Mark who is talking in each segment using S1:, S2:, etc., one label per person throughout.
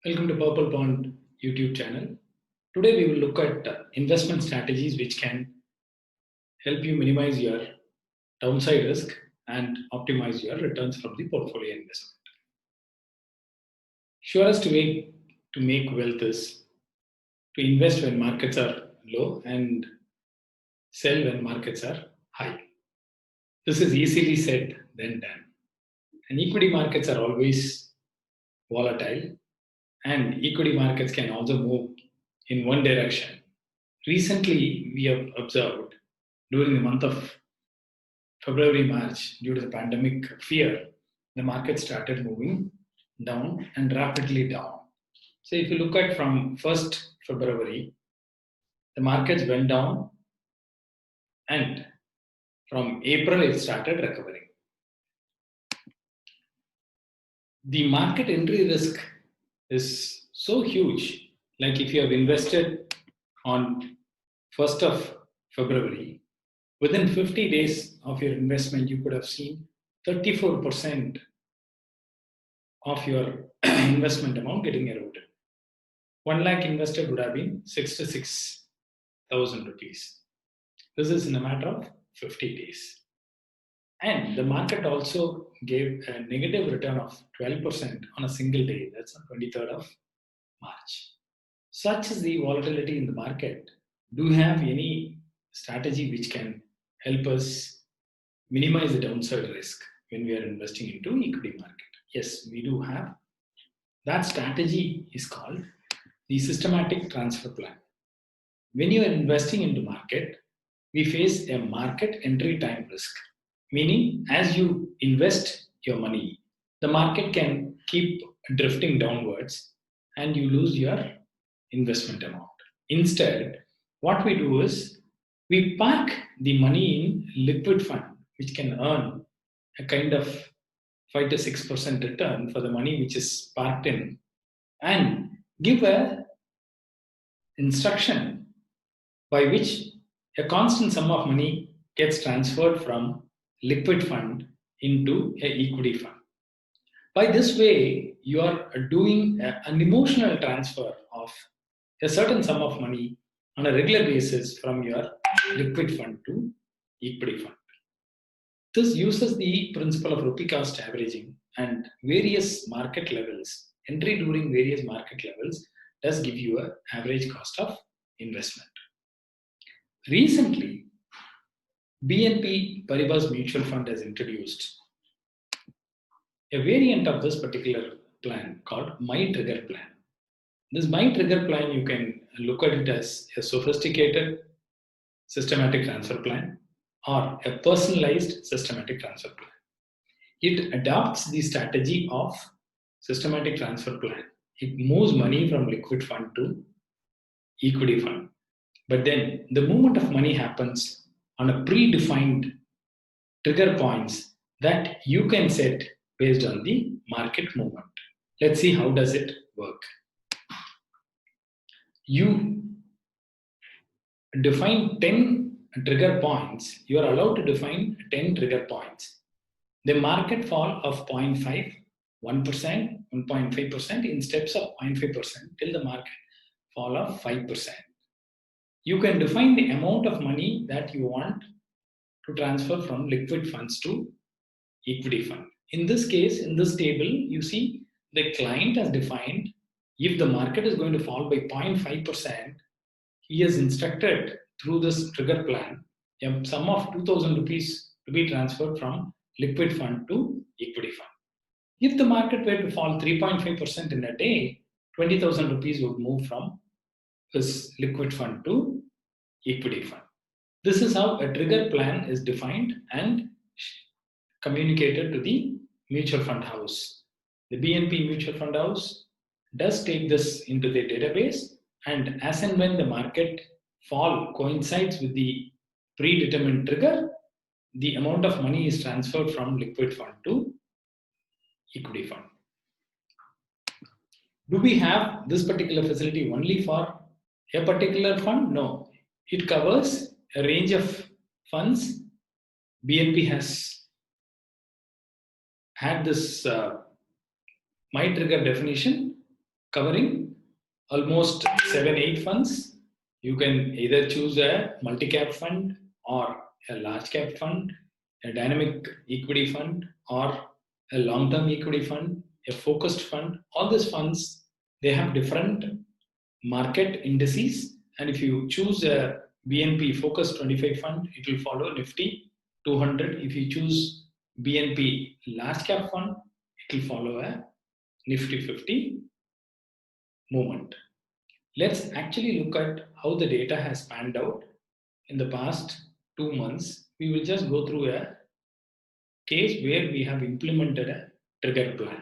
S1: Welcome to PurplePond YouTube channel. Today we will look at investment strategies which can help you minimize your downside risk and optimize your returns from the portfolio investment. Surest way to make wealth is to invest when markets are low and sell when markets are high. This is easily said than done. And equity markets are always volatile, and equity markets can also move in one direction. Recently, we have observed during the month of February, March, due to the pandemic fear, the market started moving down and rapidly down. So, if you look at from 1st February, the markets went down, and from April, it started recovering. The market entry risk is so huge. Like if you have invested on 1st of February, within 50 days of your investment, you could have seen 34% of your investment amount getting eroded. 1 lakh invested would have been 66,000 rupees. This is in a matter of 50 days. And the market also gave a negative return of 12% on a single day. That's on 23rd of March. Such is the volatility in the market. Do you have any strategy which can help us minimize the downside risk when we are investing into equity market? Yes, we do have. That strategy is called the systematic transfer plan. When you are investing into market, we face a market entry time risk. Meaning, as you invest your money, the market can keep drifting downwards and you lose your investment amount. Instead, what we do is we park the money in liquid fund, which can earn a kind of 5 to 6% return for the money which is parked in, and give a instruction by which a constant sum of money gets transferred from liquid fund into an equity fund. By this way, you are doing an emotional transfer of a certain sum of money on a regular basis from your liquid fund to equity fund. This uses the principle of rupee cost averaging and various market levels. Entry during various market levels does give you an average cost of investment. Recently, BNP Paribas Mutual Fund has introduced a variant of this particular plan called My Trigger Plan. This My Trigger Plan, you can look at it as a sophisticated systematic transfer plan or a personalized systematic transfer plan. It adopts the strategy of systematic transfer plan. It moves money from liquid fund to equity fund. But then the movement of money happens on a predefined trigger points that you can set based on the market movement. Let's see how does it work. You define 10 trigger points. You are allowed to define 10 trigger points. The market fall of 0.5, 1%, 1.5% in steps of 0.5% till the market fall of 5%. You can define the amount of money that you want to transfer from liquid funds to equity fund. In this case, in this table, you see the client has defined if the market is going to fall by 0.5%, he has instructed through this trigger plan a sum of 2,000 rupees to be transferred from liquid fund to equity fund. If the market were to fall 3.5% in a day, 20,000 rupees would move from his liquid fund to equity fund. This is how a trigger plan is defined and communicated to the mutual fund house. The BNP mutual fund house does take this into their database, and as and when the market fall coincides with the predetermined trigger, the amount of money is transferred from liquid fund to equity fund. Do we have this particular facility only for a particular fund? No. It covers a range of funds. BNP has had this My Trigger definition covering almost 7-8 funds. You can either choose a multi-cap fund or a large cap fund, a dynamic equity fund, or a long-term equity fund, a focused fund. All these funds, they have different market indices, and if you choose a BNP Focus 25 fund, it will follow Nifty 200. If you choose BNP Large Cap Fund, it will follow a Nifty 50 movement. Let's actually look at how the data has panned out in the past 2 months. We will just go through a case where we have implemented a trigger plan.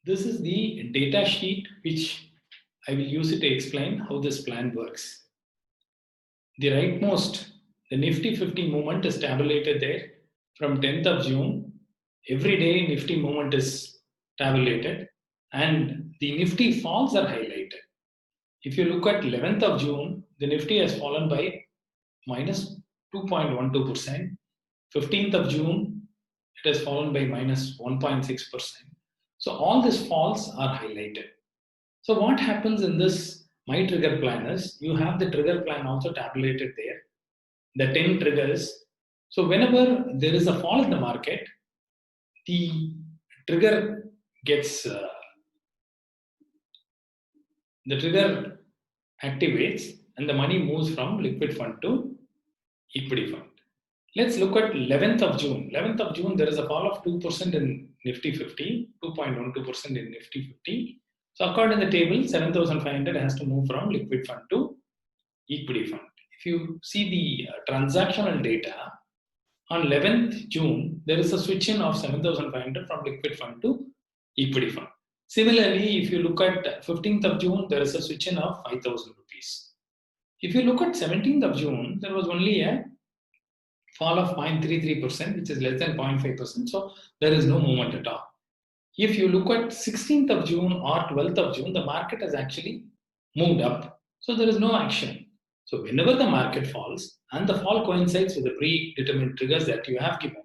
S1: This is the data sheet which I will use it to explain how this plan works. The rightmost, the Nifty 50 movement is tabulated there from 10th of June. Every day Nifty movement is tabulated and the Nifty falls are highlighted. If you look at 11th of June, the Nifty has fallen by minus 2.12%. 15th of June, it has fallen by minus 1.6%. So all these falls are highlighted. So what happens in this My Trigger plan is, you have the trigger plan also tabulated there, the 10 triggers. So whenever there is a fall in the market, the trigger gets, the trigger activates and the money moves from liquid fund to equity fund. Let's look at 11th of June. 11th of June, there is a fall of 2% in Nifty 50, 2.12% in Nifty 50. So according to the table, 7,500 has to move from liquid fund to equity fund. If you see the transactional data, on 11th June, there is a switch in of 7,500 from liquid fund to equity fund. Similarly, if you look at 15th of June, there is a switch in of 5,000 rupees. If you look at 17th of June, there was only a fall of 0.33%, which is less than 0.5%. So there is no movement at all. If you look at 16th of June or 12th of June, the market has actually moved up. So there is no action. So whenever the market falls and the fall coincides with the predetermined triggers that you have given,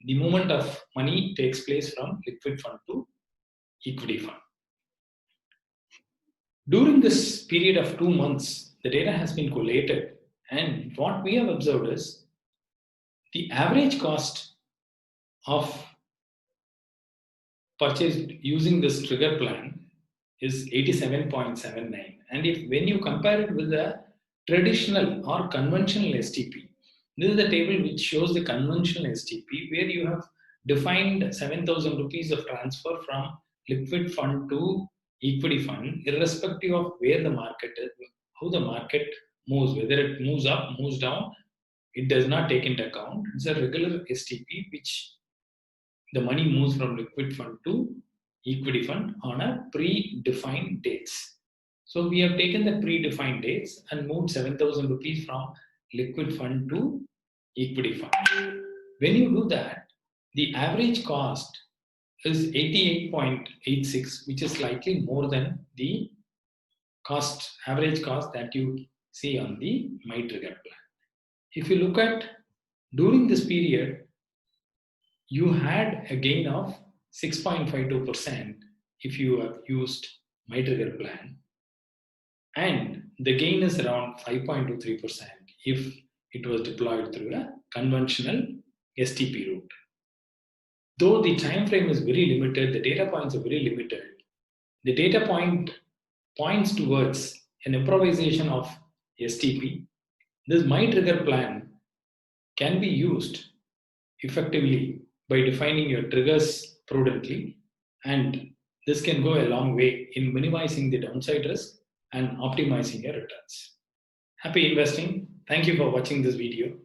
S1: the movement of money takes place from liquid fund to equity fund. During this period of 2 months, the data has been collated, and what we have observed is the average cost of purchased using this trigger plan is 87.79. And if when you compare it with the traditional or conventional STP, this is the table which shows the conventional STP where you have defined 7,000 rupees of transfer from liquid fund to equity fund, irrespective of where the market is, how the market moves, whether it moves up, moves down, it does not take into account. It's a regular STP which the money moves from liquid fund to equity fund on a predefined dates. So we have taken the predefined dates and moved 7,000 rupees from liquid fund to equity fund. When you do that, the average cost is 88.86, which is slightly more than the average cost that you see on the My Trigger plan. If you look at during this period, you had a gain of 6.52% if you have used My Trigger plan, and the gain is around 5.23% if it was deployed through a conventional STP route. Though the time frame is very limited, the data points are very limited. The data point points towards an improvisation of STP. This My Trigger plan can be used effectively by defining your triggers prudently, and this can go a long way in minimizing the downside risk and optimizing your returns. Happy investing. Thank you for watching this video.